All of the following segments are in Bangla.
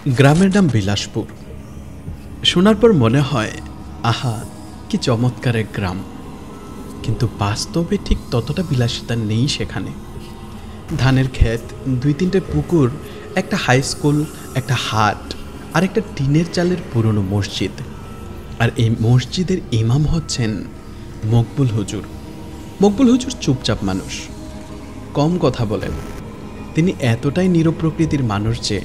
গ্রামের নাম বিলাসপুর। শোনার পর মনে হয় আহা কি চমৎকার এক গ্রাম, কিন্তু বাস্তবে ঠিক ততটা বিলাসিতা নেই সেখানে। ধানের ক্ষেত, 2-3টে পুকুর, একটা হাই স্কুল, একটা হাট আর একটা টিনের চালের পুরনো মসজিদ। আর এই মসজিদের ইমাম হচ্ছেন মকবুল হুজুর। মকবুল হুজুর চুপচাপ মানুষ, কম কথা বলেন। তিনি এতটাই নীরব প্রকৃতির মানুষ যে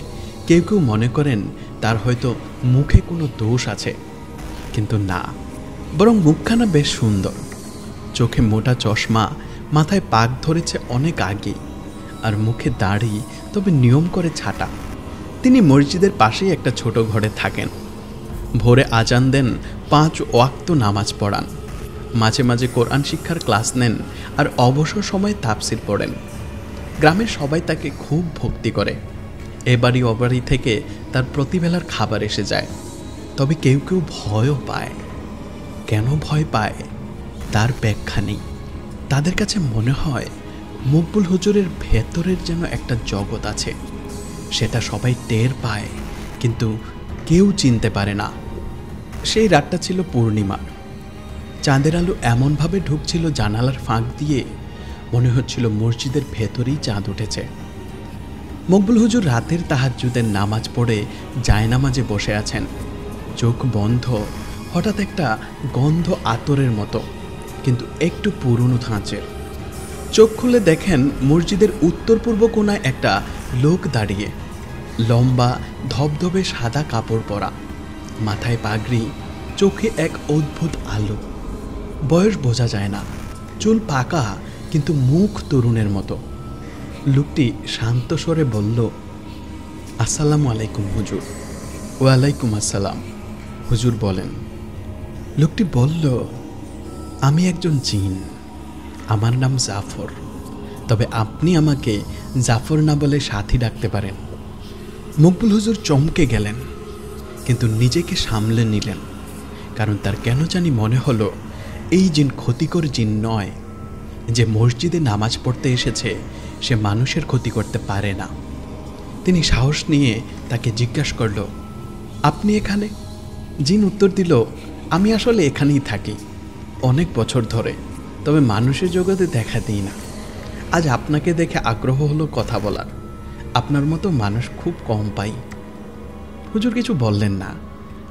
কেউ কেউ মনে করেন তার হয়তো মুখে কোনো দোষ আছে, কিন্তু না, বরং মুখখানা বেশ সুন্দর। চোখে মোটা চশমা, মাথায় পাক ধরেছে অনেক আগে, আর মুখে দাড়ি, তবে নিয়ম করে ছাটা। তিনি মসজিদের পাশেই একটা ছোট ঘরে থাকেন। ভোরে আজান দেন, 5 ওয়াক্ত নামাজ পড়ান, মাঝে মাঝে কোরআন শিক্ষার ক্লাস নেন, আর অবসর সময়ে তাফসির পড়েন। গ্রামের সবাই তাকে খুব ভক্তি করে। এবাড়ি ওবাড়ি থেকে তার প্রতিবেলার খাবার এসে যায়। তবে কেউ কেউ ভয়ও পায়। কেন ভয় পায় তার ব্যাখ্যা নেই। তাদের কাছে মনে হয় মকবুল হুজুরের ভেতরের যেন একটা জগৎ আছে, সেটা সবাই টের পায়, কিন্তু কেউ চিনতে পারে না। সেই রাতটা ছিল পূর্ণিমার। চাঁদের আলো এমনভাবে ঢুকছিল জানালার ফাঁক দিয়ে, মনে হচ্ছিল মসজিদের ভেতরেই চাঁদ উঠেছে। মকবুল হুজুর রাতের তাহাজ্জুদের নামাজ পড়ে জায়নামাজে বসে আছেন, চোখ বন্ধ। হঠাৎ একটা গন্ধ আতরের মতো, কিন্তু একটু পুরনো ধাঁচের। চোখ খুলে দেখেন মসজিদের উত্তর পূর্ব কোণায় একটা লোক দাঁড়িয়ে, লম্বা ধবধবে সাদা কাপড় পরা, মাথায় পাগড়ি, চোখে এক অদ্ভুত আলো। বয়স বোঝা যায় না, চুল পাকা কিন্তু মুখ তরুণের মতো। লোকটি শান্ত স্বরে বলল, আসসালামু আলাইকুম হুজুর। ওয়ালাইকুম আসসালাম, হুজুর বলেন। লোকটি বলল, আমি একজন জিন, আমার নাম জাফর, তবে আপনি আমাকে জাফর না বলে সাথী ডাকতে পারেন। মকবুল হুজুর চমকে গেলেন, কিন্তু নিজেকে সামলে নিলেন, কারণ তার কেন জানি মনে হলো এই জিন ক্ষতিকর জিন নয়। যে মসজিদে নামাজ পড়তে এসেছে সে মানুষের ক্ষতি করতে পারে না। তিনি সাহস নিয়ে তাকে জিজ্ঞাসা করল, আপনি এখানে? জিন উত্তর দিল, আমি আসলে এখানেই থাকি অনেক বছর ধরে, তবে মানুষের জগতে দেখা দিই না। আজ আপনাকে দেখে আগ্রহ হলো কথা বলার। আপনার মতো মানুষ খুব কম পাই। হুজুর কিছু বললেন না।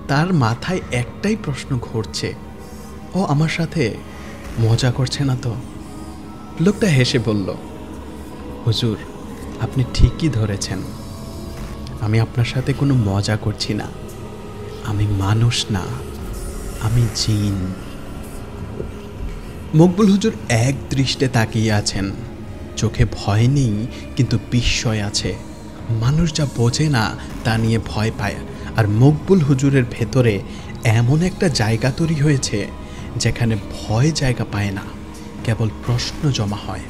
তার মাথায় একটাই প্রশ্ন ঘুরছে, ও আমার সাথে মজা করছে না তো? লোকটা হেসে বলল, হুজুর আপনি ঠিকই ধরেছেন, আমি আপনার সাথে কোনো মজা করছি না। আমি মানুষ না, আমি জিন। মকবুল হুজুর এক দৃষ্টে তাকিয়ে আছেন। চোখে ভয় নেই, কিন্তু বিস্ময় আছে। মানুষ যা বোঝে না তা নিয়ে ভয় পায়, আর মকবুল হুজুরের ভেতরে এমন একটা জায়গা তৈরি হয়েছে যেখানে ভয় জায়গা পায় না, কেবল প্রশ্ন জমা হয়।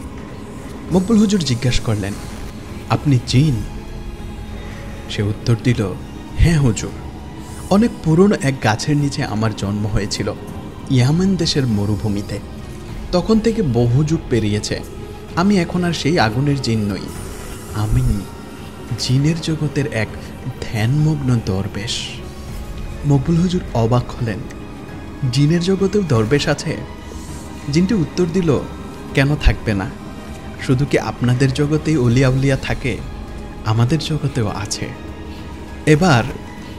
মকবুল হুজুর জিজ্ঞাসা করলেন, আপনি জিন? সে উত্তর দিল, হ্যাঁ হুজুর, অনেক পুরনো এক গাছের নিচে আমার জন্ম হয়েছিল, ইয়ামান দেশের মরুভূমিতে। তখন থেকে বহু যুগ পেরিয়েছে। আমি এখন আর সেই আগুনের জিন নই, আমি জিনের জগতের এক ধ্যানমগ্ন দরবেশ। মকবুল হুজুর অবাক হলেন, জিনের জগতেও দরবেশ আছে? জিনটি উত্তর দিল, কেন থাকবে না? শুধু কি আপনাদের জগতেই অলিয়া উলিয়া থাকে? আমাদের জগতেও আছে। এবার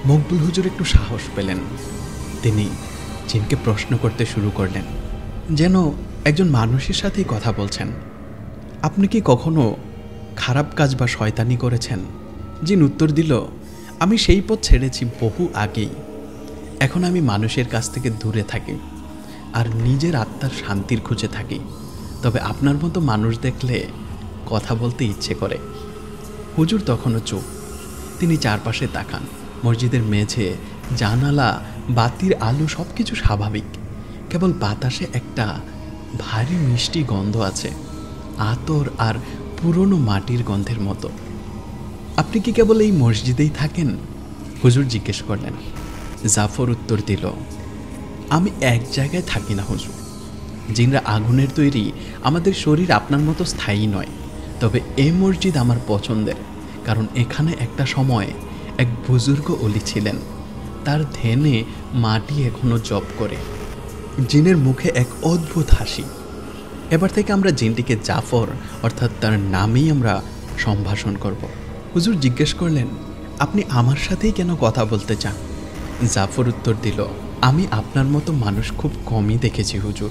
মকবুল হুজুর একটু সাহস পেলেন। তিনি জিনকে প্রশ্ন করতে শুরু করলেন, যেন একজন মানুষের সাথেই কথা বলছেন। আপনি কি কখনো খারাপ কাজ বা শয়তানি করেছেন? জিন উত্তর দিল, আমি সেই পথ ছেড়েছি বহু আগেই। এখন আমি মানুষের কাছ থেকে দূরে থাকি আর নিজের আত্মার শান্তির খুঁজে থাকি। তবে আপনার মতো মানুষ দেখলে কথা বলতে ইচ্ছে করে। হুজুর তখনও চুপ। তিনি চারপাশে তাকান। মসজিদের মেঝে, জানালা, বাতির আলো সব কিছু স্বাভাবিক, কেবল বাতাসে একটা ভারী মিষ্টি গন্ধ আছে, আতর আর পুরনো মাটির গন্ধের মতো। আপনি কি কেবল এই মসজিদেই থাকেন? হুজুর জিজ্ঞেস করলেন। জাফর উত্তর দিল, আমি এক জায়গায় থাকি না হুজুর। জিনরা আগুনের তৈরি, আমাদের শরীর আপনার মতো স্থায়ী নয়। তবে এই মসজিদ আমার পছন্দের, কারণ এখানে একটা সময় এক বুজুর্গ অলি ছিলেন। তার ধ্যানে মাটি এখনো জপ করে। জিনের মুখে এক অদ্ভুত হাসি। এবার থেকে আমরা জিনটিকে জাফর অর্থাৎ তার নামেই আমরা সম্ভাষণ করব। হুজুর জিজ্ঞেস করলেন, আপনি আমার সাথেই কেন কথা বলতে চান? জাফর উত্তর দিল, আমি আপনার মতো মানুষ খুব কমই দেখেছি হুজুর।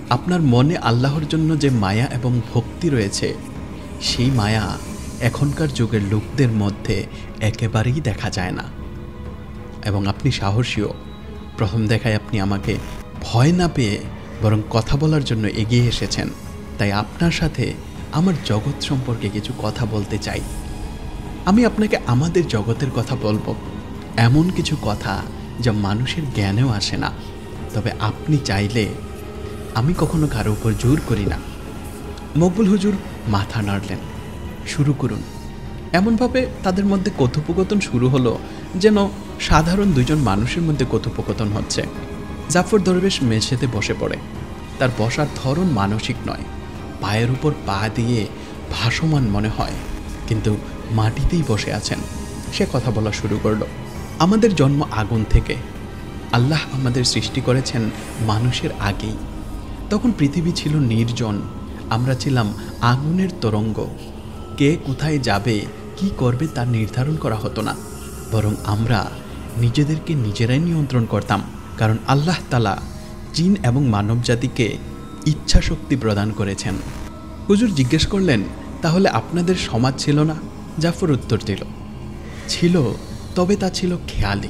আপনার মনে আল্লাহর জন্য যে মায়া এবং ভক্তি রয়েছে, সেই মায়া এখনকার যুগের লোকদের মধ্যে একেবারেই দেখা যায় না। এবং আপনি সাহসীও। প্রথম দেখায় আপনি আমাকে ভয় না পেয়ে বরং কথা বলার জন্য এগিয়ে এসেছেন। তাই আপনার সাথে আমার জগৎ সম্পর্কে কিছু কথা বলতে চাই। আমি আপনাকে আমাদের জগতের কথা বলবো, এমন কিছু কথা যা মানুষের জ্ঞানেও আসে না। তবে আপনি চাইলে, আমি কখনো কারো উপর জোর করি না। মকবুল হুজুর মাথা নাড়লেন। শুরু করুন। এমনভাবে তাদের মধ্যে কথোপকথন শুরু হলো যেন সাধারণ দুজন মানুষের মধ্যে কথোপকথন হচ্ছে। জাফর দরবেশ মেঝেতে বসে পড়ে। তার বসার ধরন মানসিক নয়, পায়ের উপর পা দিয়ে ভাসমান মনে হয়, কিন্তু মাটিতেই বসে আছেন। সে কথা বলা শুরু করল। আমাদের জন্ম আগুন থেকে। আল্লাহ আমাদের সৃষ্টি করেছেন মানুষের আগেই। তখন পৃথিবী ছিল নির্জন, আমরা ছিলাম আগুনের তরঙ্গ। কে কোথায় যাবে, কি করবে তা নির্ধারণ করা হতো না, বরং আমরা নিজেদেরকে নিজেরাই নিয়ন্ত্রণ করতাম। কারণ আল্লাহ তাআলা জিন এবং মানব জাতিকে ইচ্ছা শক্তি প্রদান করেছেন। হুজুর জিজ্ঞেস করলেন, তাহলে আপনাদের সমাজ ছিল না? জাফর উত্তর দিল, ছিল, তবে তা ছিল খেয়ালি।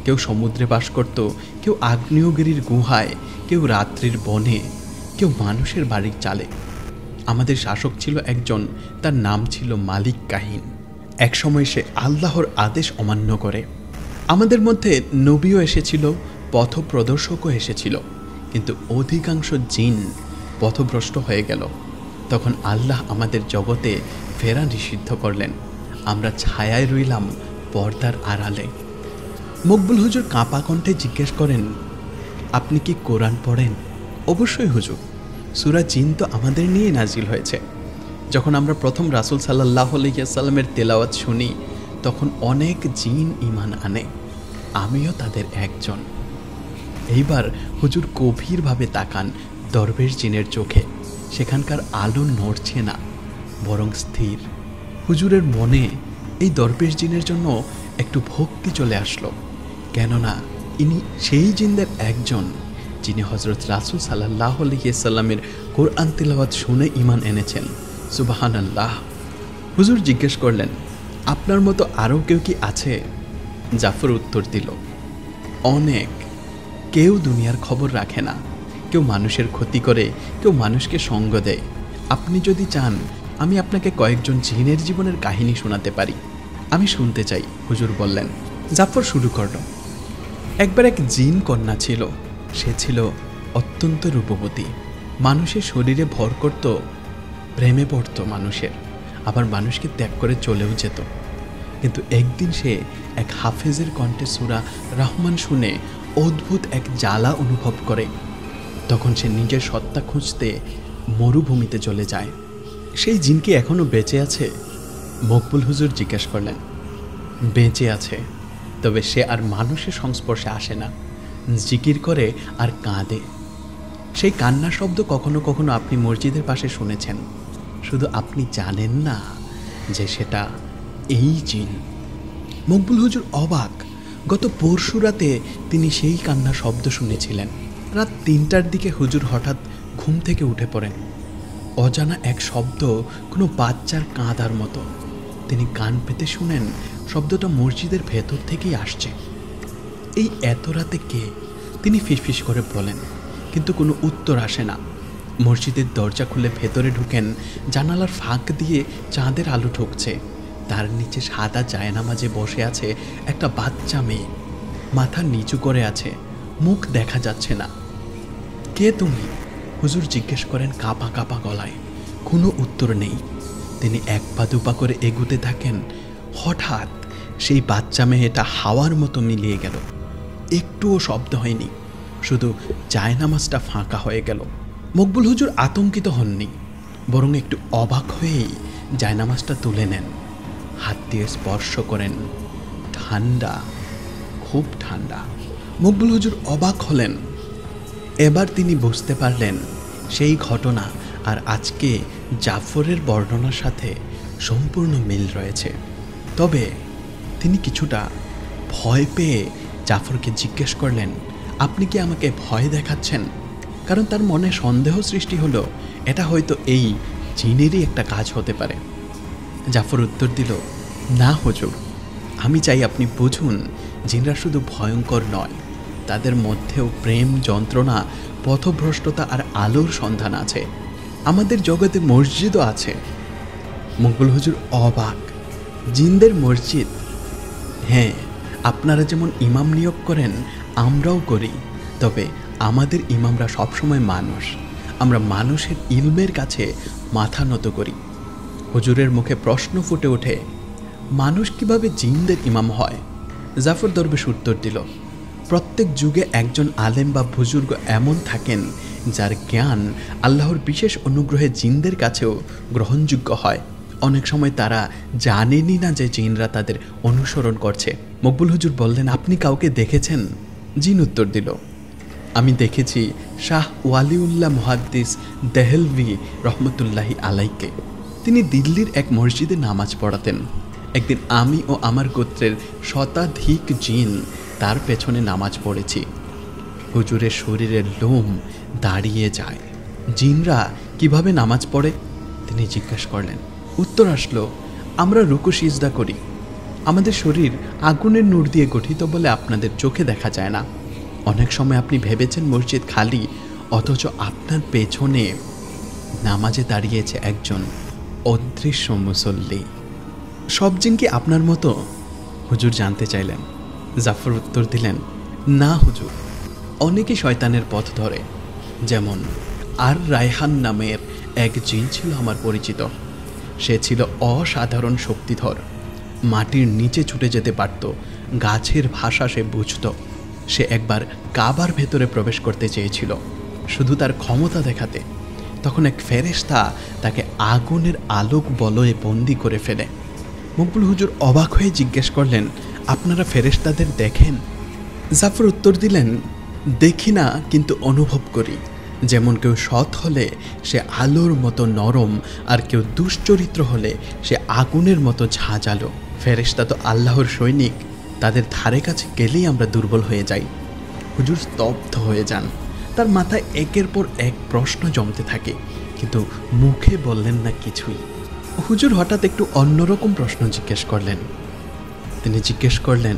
কেউ সমুদ্রে বাস করত, কেউ আগ্নেয়গিরির গুহায়, কেউ রাত্রির বনে, কেউ মানুষের বাড়ির চালে। আমাদের শাসক ছিল একজন, তার নাম ছিল মালিক কাহিন। একসময় সে আল্লাহর আদেশ অমান্য করে। আমাদের মধ্যে নবীও এসেছিল, পথপ্রদর্শকও এসেছিল, কিন্তু অধিকাংশ জিন পথভ্রষ্ট হয়ে গেল। তখন আল্লাহ আমাদের জগতে ফেরা নিষিদ্ধ করলেন। আমরা ছায়ায় রইলাম পর্দার আড়ালে। মকবুল হুজুর কাঁপা কণ্ঠে জিজ্ঞেস করেন, আপনি কি কোরআন পড়েন? অবশ্যই হুজুর, সূরা জিন তো আমাদের নিয়ে নাজিল হয়েছে। যখন আমরা প্রথম রাসূল সাল্লাল্লাহু আলাইহি ওয়াসাল্লামের তেলাওয়াত শুনি, তখন অনেক জিন ঈমান আনে, আমিও তাদের একজন। এইবার হুজুর গভীরভাবে তাকান দরবেশ জিনের চোখে। সেখানকার আলো নড়ছে না, বরং স্থির। হুজুরের মনে এই দরবেশ জিনের জন্য একটু ভক্তি চলে আসলো, কেননা ইনি সেই জিনদের একজন যিনি হযরত রাসূল সাল্লাল্লাহু আলাইহি ওয়াসাল্লামের কোরআন তিলাওয়াত শুনে ঈমান এনেছেন। সুবহানাল্লাহ। হুজুর জিজ্ঞেস করলেন, আপনার মতো আরও কেউ কি আছে? জাফর উত্তর দিল, অনেক। কেউ দুনিয়ার খবর রাখে না, কেউ মানুষের ক্ষতি করে, কেউ মানুষকে সঙ্গ দেয়। আপনি যদি চান, আমি আপনাকে কয়েকজন জিনের জীবনের কাহিনী শোনাতে পারি। আমি শুনতে চাই, হুজুর বললেন। জাফর শুরু করল। একবার এক জিন কন্যা ছিল। সে ছিল অত্যন্ত রূপবতী। মানুষের শরীরে ভর করত, প্রেমে পড়ত মানুষের, আবার মানুষকে ত্যাগ করে চলেও যেত। কিন্তু একদিন সে এক হাফেজের কণ্ঠে সূরা রহমান শুনে অদ্ভুত এক জ্বালা অনুভব করে। তখন সে নিজের সত্তা খুঁজতে মরুভূমিতে চলে যায়। সেই জিন কি এখনো বেঁচে আছে? মকবুল হুজুর জিজ্ঞেস করলেন। বেঁচে আছে, তবে সে আর মানুষের সংস্পর্শে আসে না, জিকির করে আর কাঁদে। সেই কান্নার শব্দ কখনো কখনো আপনি মসজিদের পাশে শুনেছেন, শুধু আপনি জানেন না যে সেটা এই জিন। মকবুল হুজুর অবাক। গত পরশু রাতে তিনি সেই কান্নার শব্দ শুনেছিলেন। রাত ৩টার দিকে হুজুর হঠাৎ ঘুম থেকে উঠে পড়েন। অজানা এক শব্দ, কোনো বাচ্চার কাঁদার মতো। তিনি কান পেতে শুনেন শব্দটা মসজিদের ভেতর থেকেই আসছে। এই এত রাতে কে? তিনি ফিসফিস করে বলেন, কিন্তু কোনো উত্তর আসে না। মসজিদের দরজা খুলে ভেতরে ঢুকেন। জানালার ফাঁক দিয়ে চাঁদের আলো ঢুকছে। তার নিচে সাদা জায়নামাজে বসে আছে একটা বাচ্চা মেয়ে। মাথা নিচু করে আছে, মুখ দেখা যাচ্ছে না। কে তুমি? হুজুর জিজ্ঞেস করেন কাঁপা কাঁপা গলায়। কোনো উত্তর নেই। তিনি এক পা দুপা করে এগুতে থাকেন। হঠাৎ সেই বাচ্চা মেয়েটা হাওয়ার মতো মিলিয়ে গেল। একটুও শব্দ হয়নি, শুধু জায়নামাজটা ফাঁকা হয়ে গেল। মকবুল হুজুর আতঙ্কিত হননি, বরং একটু অবাক হয়েই জায়নামাজটা তুলে নেন। হাত দিয়ে স্পর্শ করেন। ঠান্ডা, খুব ঠান্ডা। মকবুল হুজুর অবাক হলেন। এবার তিনি বুঝতে পারলেন সেই ঘটনা আর আজকে জাফরের বর্ণনার সাথে সম্পূর্ণ মিল রয়েছে। তবে তিনি কিছুটা ভয় পেয়ে জাফরকে জিজ্ঞেস করলেন, আপনি কি আমাকে ভয় দেখাচ্ছেন? কারণ তার মনে সন্দেহ সৃষ্টি হলো এটা হয়তো এই জিনেরই একটা কাজ হতে পারে। জাফর উত্তর দিল, না হুজুর, আমি চাই আপনি বুঝুন জিনরা শুধু ভয়ঙ্কর নয়, তাদের মধ্যেও প্রেম, যন্ত্রণা, পথভ্রষ্টতা আর আলোর সন্ধান আছে। আমাদের জগতে মসজিদও আছে। মকবুল হুজুর অবাক, জিনদের মসজিদ? হ্যাঁ, আপনারা যেমন ইমাম নিয়োগ করেন আমরাও করি, তবে আমাদের ইমামরা সবসময় মানুষ। আমরা মানুষের ইলমের কাছে মাথা নত করি। হুজুরের মুখে প্রশ্ন ফুটে ওঠে, মানুষ কিভাবে জিনদের ইমাম হয়? জাফর দরবেশ উত্তর দিল, প্রত্যেক যুগে একজন আলেম বা বুজুর্গ এমন থাকেন যার জ্ঞান আল্লাহর বিশেষ অনুগ্রহে জিনদের কাছেও গ্রহণযোগ্য হয়। অনেক সময় তারা জানেনই না যে জিনরা তাদের অনুসরণ করছে। মকবুল হুজুর বললেন, আপনি কাউকে দেখেছেন? জিন উত্তর দিল, আমি দেখেছি শাহ ওয়ালিউল্লাহ মুহাদ্দিস দেহলভি রহমতুল্লাহি আলাইকে। তিনি দিল্লির এক মসজিদে নামাজ পড়াতেন। একদিন আমি ও আমার গোত্রের শতাধিক জিন তার পেছনে নামাজ পড়েছি। হুজুরের শরীরের লোম দাঁড়িয়ে যায়। জিনরা কিভাবে নামাজ পড়ে? তিনি জিজ্ঞাসা করলেন। উত্তর আসলো, আমরা রুকু সিজদা করি। আমাদের শরীর আগুনের নূর দিয়ে গঠিত বলে আপনাদের চোখে দেখা যায় না। অনেক সময় আপনি ভেবেছেন মসজিদ খালি, অথচ আপনার পেছনে নামাজে দাঁড়িয়েছে একজন অদৃশ্য মুসল্লি। সব জিন কি আপনার মতো? হুজুর জানতে চাইলেন। জাফর উত্তর দিলেন, না হুজুর, অনেকে শয়তানের পথ ধরে। যেমন আর রায়হান নামের এক জিন ছিল আমার পরিচিত। সে ছিল অসাধারণ শক্তিধর। মাটির নিচে ছুটে যেতে পারত, গাছের ভাষা সে বুঝত। সে একবার কাবার ভেতরে প্রবেশ করতে চেয়েছিল শুধু তার ক্ষমতা দেখাতে। তখন এক ফেরেশতা তাকে আগুনের আলোক বলয়ে বন্দি করে ফেলে। মকবুল হুজুর অবাক হয়ে জিজ্ঞেস করলেন, আপনারা ফেরেশতাদের দেখেন? জাফর উত্তর দিলেন, দেখি না, কিন্তু অনুভব করি। যেমন কেউ সৎ হলে সে আলোর মতো নরম, আর কেউ দুশ্চরিত্র হলে সে আগুনের মতো ঝাঁঝালো। ফেরেশতা তো আল্লাহর সৈনিক, তাদের ধারে কাছে গেলেই আমরা দুর্বল হয়ে যাই। হুজুর স্তব্ধ হয়ে যান। তার মাথায় একের পর এক প্রশ্ন জমতে থাকে, কিন্তু মুখে বললেন না কিছুই। হুজুর হঠাৎ একটু অন্যরকম প্রশ্ন জিজ্ঞেস করলেন। তিনি জিজ্ঞেস করলেন,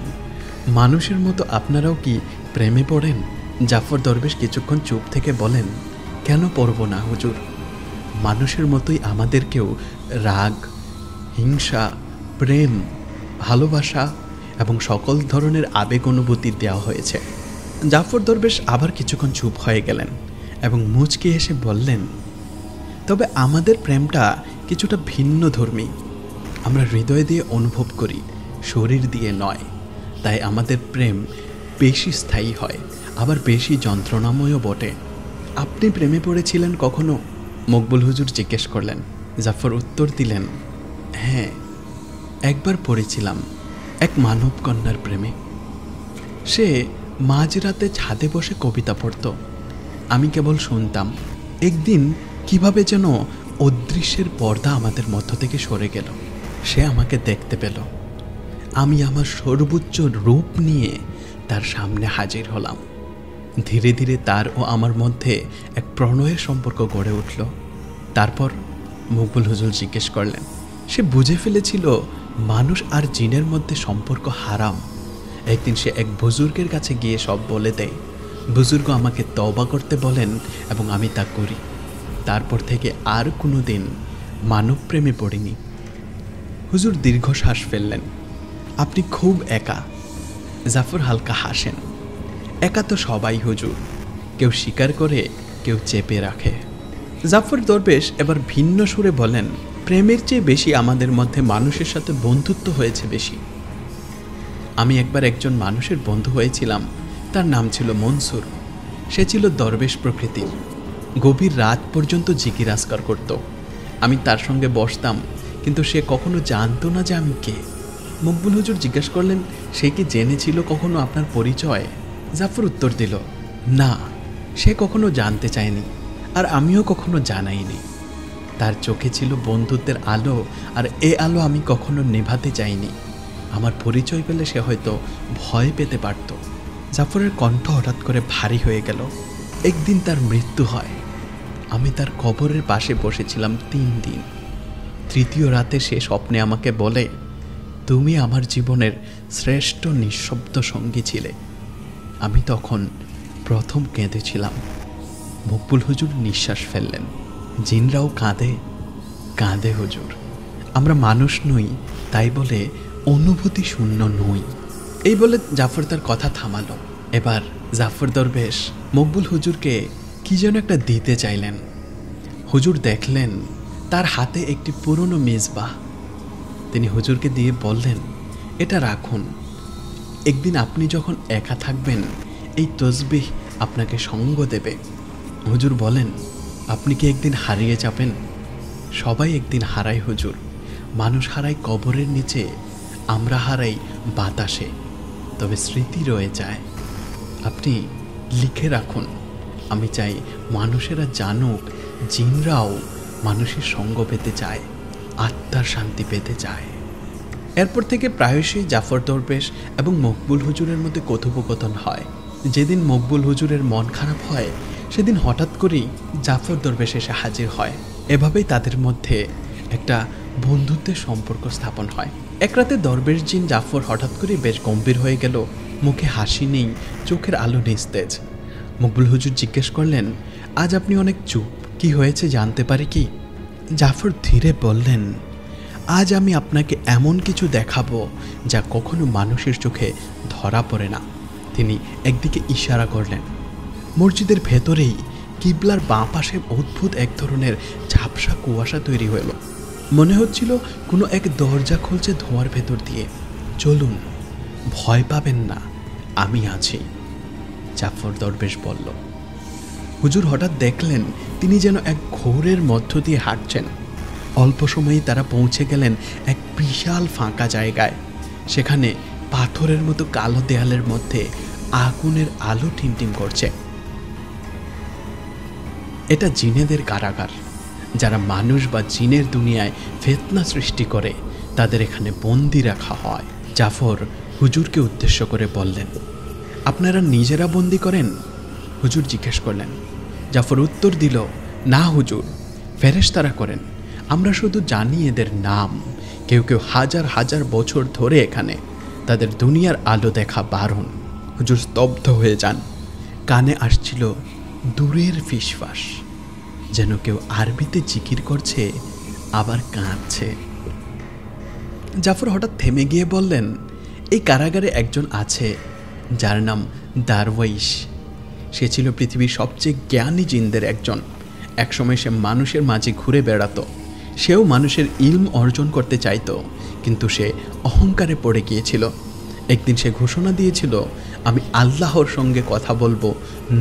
মানুষের মতো আপনারাও কি প্রেমে পড়েন? জাফর দরবেশ কিছুক্ষণ চুপ থেকে বলেন, কেন পড়ব না হুজুর? মানুষের মতোই আমাদেরকেও রাগ, হিংসা, প্রেম, ভালোবাসা এবং সকল ধরনের আবেগ অনুভূতি দেওয়া হয়েছে। জাফর দরবেশ আবার কিছুক্ষণ চুপ হয়ে গেলেন এবং মুচকি হেসে বললেন, তবে আমাদের প্রেমটা কিছুটা ভিন্ন ধর্মী। আমরা হৃদয় দিয়ে অনুভব করি, শরীর দিয়ে নয়। তাই আমাদের প্রেম বেশি স্থায়ী হয়, আবার বেশি যন্ত্রণাময়ও বটে। আপনি প্রেমে পড়েছিলেন কখনো? মকবুল হুজুর জিজ্ঞেস করলেন। জাফর উত্তর দিলেন, হ্যাঁ, একবার পড়েছিলাম এক মানব কন্যার প্রেমে। সে মাঝরাতে ছাদে বসে কবিতা পড়ত, আমি কেবল শুনতাম। একদিন কিভাবে যেন অদৃশ্যের পর্দা আমাদের মধ্য থেকে সরে গেল। সে আমাকে দেখতে পেল। আমি আমার সর্বোচ্চ রূপ নিয়ে তার সামনে হাজির হলাম। ধীরে ধীরে তার ও আমার মধ্যে এক প্রণয়ের সম্পর্ক গড়ে উঠল। তারপর মকবুল হুজুর জিজ্ঞেস করলেন, সে বুঝে ফেলেছিল মানুষ আর জিনের মধ্যে সম্পর্ক হারাম। একদিন সে এক বুজুর্গের কাছে গিয়ে সব বলে দেয়। বুজুর্গ আমাকে তওবা করতে বলেন এবং আমি তা করি। তারপর থেকে আর কোনো দিন মানব প্রেমে পড়িনি। হুজুর দীর্ঘশ্বাস ফেললেন। আপনি খুব একা। জাফর হালকা হাসেন। একা তো সবাই হুজুর, কেউ স্বীকার করে, কেউ চেপে রাখে। জাফর দরবেশ এবার ভিন্ন সুরে বলেন, প্রেমের চেয়ে বেশি আমাদের মধ্যে মানুষের সাথে বন্ধুত্ব হয়েছে বেশি। আমি একবার একজন মানুষের বন্ধু হয়েছিলাম, তার নাম ছিল মনসুর। সে ছিল দরবেশ প্রকৃতির। গভীর রাত পর্যন্ত জিকির আজকার করত। আমি তার সঙ্গে বসতাম, কিন্তু সে কখনো জানতো না যে আমি কে। মকবুল হুজুর জিজ্ঞেস করলেন, সে কি জেনেছিল কখনো আপনার পরিচয়? জাফর উত্তর দিল, না, সে কখনো জানতে চায়নি, আর আমিও কখনো জানাইনি। তার চোখে ছিল বন্ধুত্বের আলো, আর এ আলো আমি কখনো নেভাতে চাইনি। আমার পরিচয় পেলে সে হয়তো ভয় পেতে পারত। জাফরের কণ্ঠ হঠাৎ করে ভারী হয়ে গেল। একদিন তার মৃত্যু হয়। আমি তার কবরের পাশে বসেছিলাম 3 দিন। তৃতীয় রাতে সে স্বপ্নে আমাকে বলে, তুমি আমার জীবনের শ্রেষ্ঠ নিঃশব্দ সঙ্গী ছিলে। আমি তখন প্রথম কেঁদেছিলাম। মকবুল হুজুর নিঃশ্বাস ফেললেন। জিনরাও কাঁদে? কাঁদে হুজুর। আমরা মানুষ নই, তাই বলে অনুভূতি শূন্য নই। এই বলে জাফর তার কথা থামালো। এবার জাফর দরবেশ মকবুল হুজুরকে কি যেন একটা দিতে চাইলেন। হুজুর দেখলেন তার হাতে একটি পুরনো মেজবাহ। তিনি হুজুরকে দিয়ে বললেন, এটা রাখুন। একদিন আপনি যখন একা থাকবেন, এই তসবিহ আপনাকে সঙ্গ দেবে। হুজুর বলেন, আপনি কি একদিন হারিয়ে যাবেন? সবাই একদিন হারায় হুজুর। মানুষ হারায় কবরের নিচে, আমরা হারাই বাতাসে, তবে স্মৃতি রয়ে যায়। আপনি লিখে রাখুন। আমি চাই মানুষেরা জানুক, জিনরাও মানুষের সঙ্গ পেতে চায়, আত্মার শান্তি পেতে চায়। এরপর থেকে প্রায়শই জাফর দরবেশ এবং মকবুল হুজুরের মধ্যে কথোপকথন হয়। যেদিন মকবুল হুজুরের মন খারাপ হয়, সেদিন হঠাৎ করেই জাফর দরবেশ এসে হাজির হয়। এভাবেই তাদের মধ্যে একটা বন্ধুত্বের সম্পর্ক স্থাপন হয়। এক রাতে দরবেশ জিন জাফর হঠাৎ করে বেশ গম্ভীর হয়ে গেল। মুখে হাসি নেই, চোখের আলো নিস্তেজ। মকবুল হুজুর জিজ্ঞেস করলেন, আজ আপনি অনেক চুপ, কি হয়েছে জানতে পারি কি? জাফর ধীরে বললেন, আজ আমি আপনাকে এমন কিছু দেখাবো যা কখনো মানুষের চোখে ধরা পড়ে না। তিনি একদিকে ইশারা করলেন। মসজিদের ভেতরেই কিবলার বাঁ পাশে অদ্ভুত এক ধরনের ঝাপসা কুয়াশা তৈরি হলো। মনে হচ্ছিল কোনো এক দরজা খুলছে ধোঁয়ার ভেতর দিয়ে। চলুন, ভয় পাবেন না, আমি আছি, জাফর দরবেশ বলল। হুজুর হঠাৎ দেখলেন তিনি যেন এক ঘোরের মধ্য দিয়ে হাঁটছেন। অল্প সময়েই তারা পৌঁছে গেলেন এক বিশাল ফাঁকা জায়গায়। সেখানে পাথরের মতো কালো দেয়ালের মধ্যে আগুনের আলো টিমটিম করছে। এটা জিনেদের কারাগার। যারা মানুষ বা জিনের দুনিয়ায় ফিতনা সৃষ্টি করে, তাদের এখানে বন্দি রাখা হয়। জাফর হুজুরকে উদ্দেশ্য করে বললেন, আপনারা নিজেরা বন্দি করেন? হুজুর জিজ্ঞেস করলেন। জাফর উত্তর দিল, না হুজুর, ফেরেশতারা করেন। আমরা শুধু জানি এদের নাম। কেউ কেউ হাজার হাজার বছর ধরে এখানে। তাদের দুনিয়ার আলো দেখা বারণ। হুজুর স্তব্ধ হয়ে যান। কানে আসছিল দূরের ফিসফাস, যেন কেউ আরবিতে জিকির করছে, আবার কাঁদছে। জাফর হঠাৎ থেমে গিয়ে বললেন, এই কারাগারে একজন আছে যার নাম দারওয়াইশ। সে ছিল পৃথিবীর সবচেয়ে জ্ঞানী জিনদের একজন। একসময় সে মানুষের মাঝে ঘুরে বেড়াতো। সেও মানুষের ইলম অর্জন করতে চাইতো, কিন্তু সে অহংকারে পড়ে গিয়েছিল। একদিন সে ঘোষণা দিয়েছিল, আমি আল্লাহর সঙ্গে কথা বলবো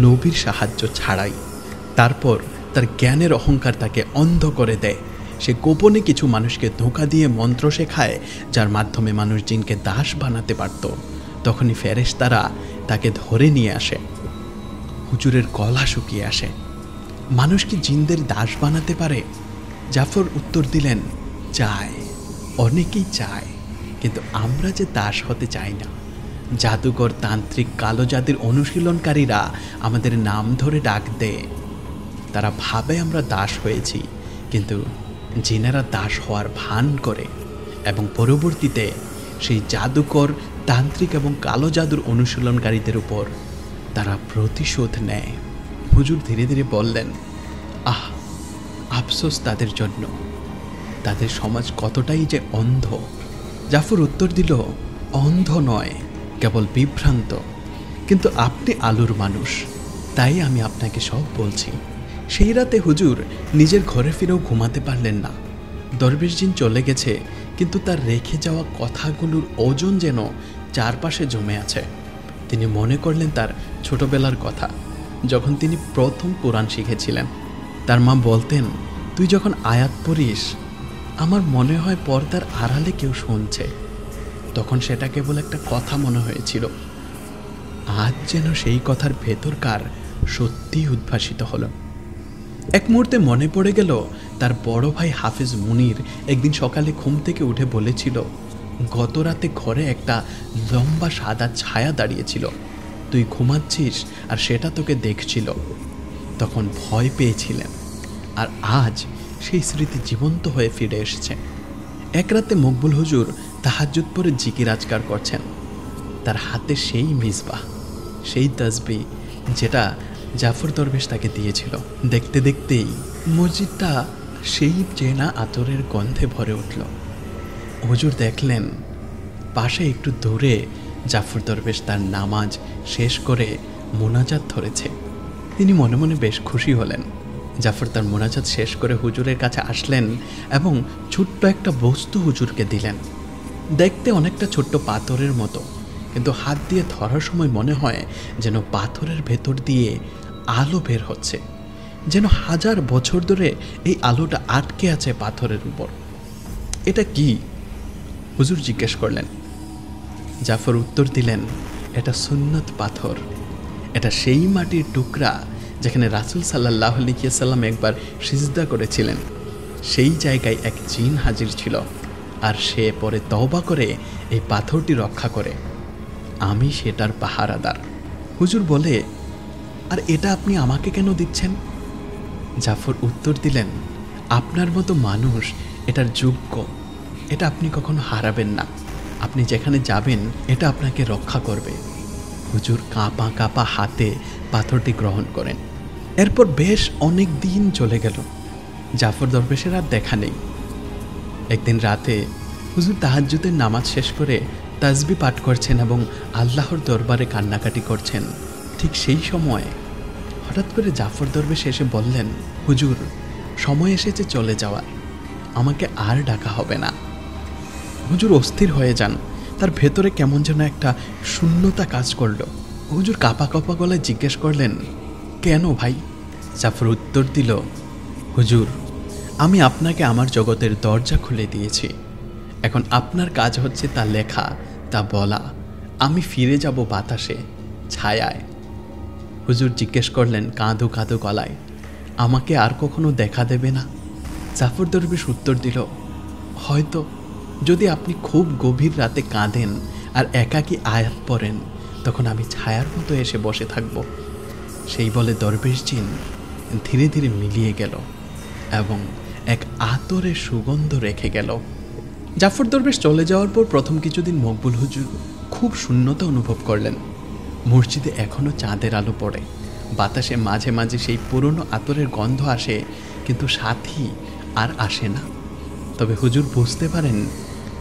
নবীর সাহায্য ছাড়াই। তারপর তার জ্ঞানের অহংকার তাকে অন্ধ করে দেয়। সে গোপনে কিছু মানুষকে ধোঁকা দিয়ে মন্ত্র শেখায়, যার মাধ্যমে মানুষ জিনকে দাস বানাতে পারত। তখনই ফেরেশতারা তাকে ধরে নিয়ে আসে। হুজুরের গলা শুকিয়ে আসে। মানুষ কি জিনদের দাস বানাতে পারে? জাফর উত্তর দিলেন, চায়, অনেকেই চায়, কিন্তু আমরা যে দাস হতে চাই না। জাদুকর, তান্ত্রিক, কালো জাতির অনুশীলনকারীরা আমাদের নাম ধরে ডাক দেয়। তারা ভাবে আমরা দাস হয়েছি, কিন্তু জিনেরা দাস হওয়ার ভান করে এবং পরবর্তীতে সেই জাদুকর, তান্ত্রিক এবং কালো জাদুর অনুশীলনকারীদের উপর তারা প্রতিশোধ নেয়। হুজুর ধীরে ধীরে বললেন, আহ, আফসোস তাদের জন্য। তাদের সমাজ কতটাই যে অন্ধ। জাফর উত্তর দিল, অন্ধ নয়, কেবল বিভ্রান্ত। কিন্তু আপনি আলোর মানুষ, তাই আমি আপনাকে সব বলছি। সেই রাতে হুজুর নিজের ঘরে ফিরেও ঘুমাতে পারলেন না। দরবেশ জিন চলে গেছে, কিন্তু তার রেখে যাওয়া কথাগুলোর ওজন যেন চারপাশে জমে আছে। তিনি মনে করলেন তার ছোটবেলার কথা, যখন তিনি প্রথম কোরআন শিখেছিলেন। তার মা বলতেন, তুই যখন আয়াত পড়িস আমার মনে হয় পর্দার আড়ালে কেউ শুনছে। তখন সেটা কেবল একটা কথা মনে হয়েছিল। আজ যেন সেই কথার ভেতরকার সত্যিই উদ্ভাসিত হলো। এক মুহূর্তে মনে পড়ে গেল তার বড় ভাই হাফিজ মুনির একদিন সকালে ঘুম থেকে উঠে বলেছিল, গত রাতে ঘরে একটা লম্বা সাদা ছায়া দাঁড়িয়েছিল, তুই ঘুমাচ্ছিস আর সেটা তোকে দেখছিল। তখন ভয় পেয়েছিলেন, আর আজ সেই স্মৃতি জীবন্ত হয়ে ফিরে এসেছে। এক রাতে মকবুল হুজুর তাহাজ্জুদ পরে জিকির আজকার করছেন। তার হাতে সেই মিসবাহ, সেই তাসবিহ যেটা জাফর দরবেশ তাকে দিয়েছিল। দেখতে দেখতেই মসজিদটা সেই চেনা আতরের গন্ধে ভরে উঠল। হুজুর দেখলেন পাশে একটু দূরে জাফর দরবেশ তার নামাজ শেষ করে মোনাজাত ধরেছে। তিনি মনে মনে বেশ খুশি হলেন। জাফর তার মোনাজাত শেষ করে হুজুরের কাছে আসলেন এবং ছোট্ট একটা বস্তু হুজুরকে দিলেন। দেখতে অনেকটা ছোট্ট পাথরের মতো, কিন্তু হাত দিয়ে ধরার সময় মনে হয় যেন পাথরের ভেতর দিয়ে আলো বের হচ্ছে, যেন হাজার বছর ধরে এই আলোটা আটকে আছে পাথরের উপর। এটা কি? হুজুর জিজ্ঞেস করলেন। জাফর উত্তর দিলেন, এটা সুন্নত পাথর। এটা সেই মাটির টুকরা যেখানে রাসূল সাল্লাল্লাহু আলাইহি ওয়াসাল্লাম একবার সিজদা করেছিলেন। সেই জায়গায় এক জিন হাজির ছিল, আর সে পরে তওবা করে এই পাথরটি রক্ষা করে। আমি সেটার পাহারাদার। হুজুর বলে, আর এটা আপনি আমাকে কেন দিচ্ছেন? জাফর উত্তর দিলেন, আপনার মতো মানুষ এটার যোগ্য। এটা আপনি কখনো হারাবেন না। আপনি যেখানে যাবেন এটা আপনাকে রক্ষা করবে। হুজুর কাঁপা কাঁপা হাতে পাথরটি গ্রহণ করেন। এরপর বেশ অনেক দিন চলে গেল। জাফর দরবেশের আর দেখা নেই। একদিন রাতে হুজুর তাহাজ্জুদের নামাজ শেষ করে তাসবিহ পাঠ করছেন এবং আল্লাহর দরবারে কান্নাকাটি করছেন। ঠিক সেই সময় হঠাৎ করে জাফর দরবেশ এসে বললেন, হুজুর, সময় এসেছে চলে যাওয়ার, আমাকে আর ডাকা হবে না। হুজুর অস্থির হয়ে যান। তার ভেতরে কেমন যেন একটা শূন্যতা কাজ করল। হুজুর কাঁপা কাঁপা গলায় জিজ্ঞেস করলেন, কেন ভাই? জাফর উত্তর দিল, হুজুর, আমি আপনাকে আমার জগতের দরজা খুলে দিয়েছি। এখন আপনার কাজ হচ্ছে তা লেখা, তা বলা। আমি ফিরে যাব বাতাসে, ছায়ায়। হুজুর জিজ্ঞেস করলেন কাঁদো কাঁদো গলায়, আমাকে আর কখনো দেখা দেবে না? জাফর দরবেশ উত্তর দিল, হয়তো, যদি আপনি খুব গভীর রাতে কাঁদেন আর একাকী আয়াত পড়েন, তখন আমি ছায়ার মতো এসে বসে থাকব। সেই বলে দরবেশ জিন ধীরে ধীরে মিলিয়ে গেল এবং এক আতরের সুগন্ধ রেখে গেল। জাফর দরবেশ চলে যাওয়ার পর প্রথম কিছুদিন মকবুল হুজুর খুব শূন্যতা অনুভব করলেন। মসজিদে এখনও চাঁদের আলো পড়ে, বাতাসে মাঝে মাঝে সেই পুরনো আতরের গন্ধ আসে, কিন্তু সাথী আর আসে না। তবে হুজুর বুঝতে পারেন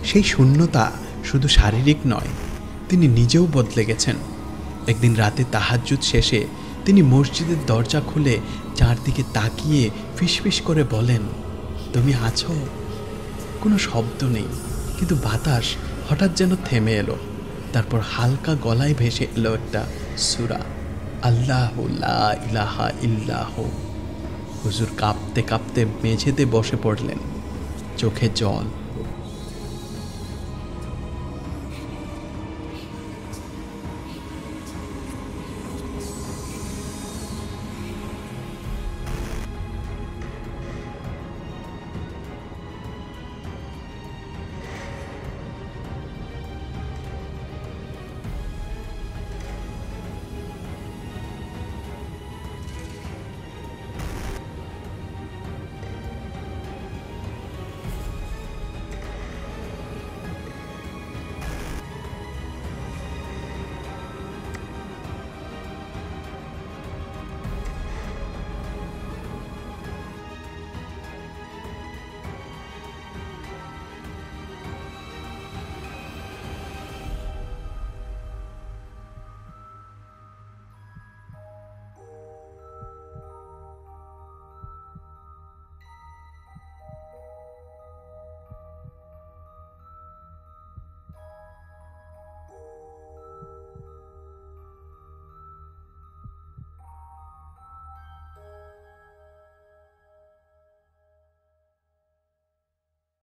সেই শূন্যতা শুধু শারীরিক নয়, তিনি নিজেও বদলে গেছেন। একদিন রাতে তাহাজ্জুদ শেষে তিনি মসজিদের দরজা খুলে চারদিকে তাকিয়ে ফিসফিস করে বলেন, তুমি আছো? কোনো শব্দ নেই, কিন্তু বাতাস হঠাৎ যেন থেমে এলো। তারপর হালকা গলায় ভেসে এলো একটা সূরা, আল্লাহু লা ইলাহা ইল্লাহু। হুজুর কাঁপতে কাঁপতে মেঝেতে বসে পড়লেন, চোখে জল।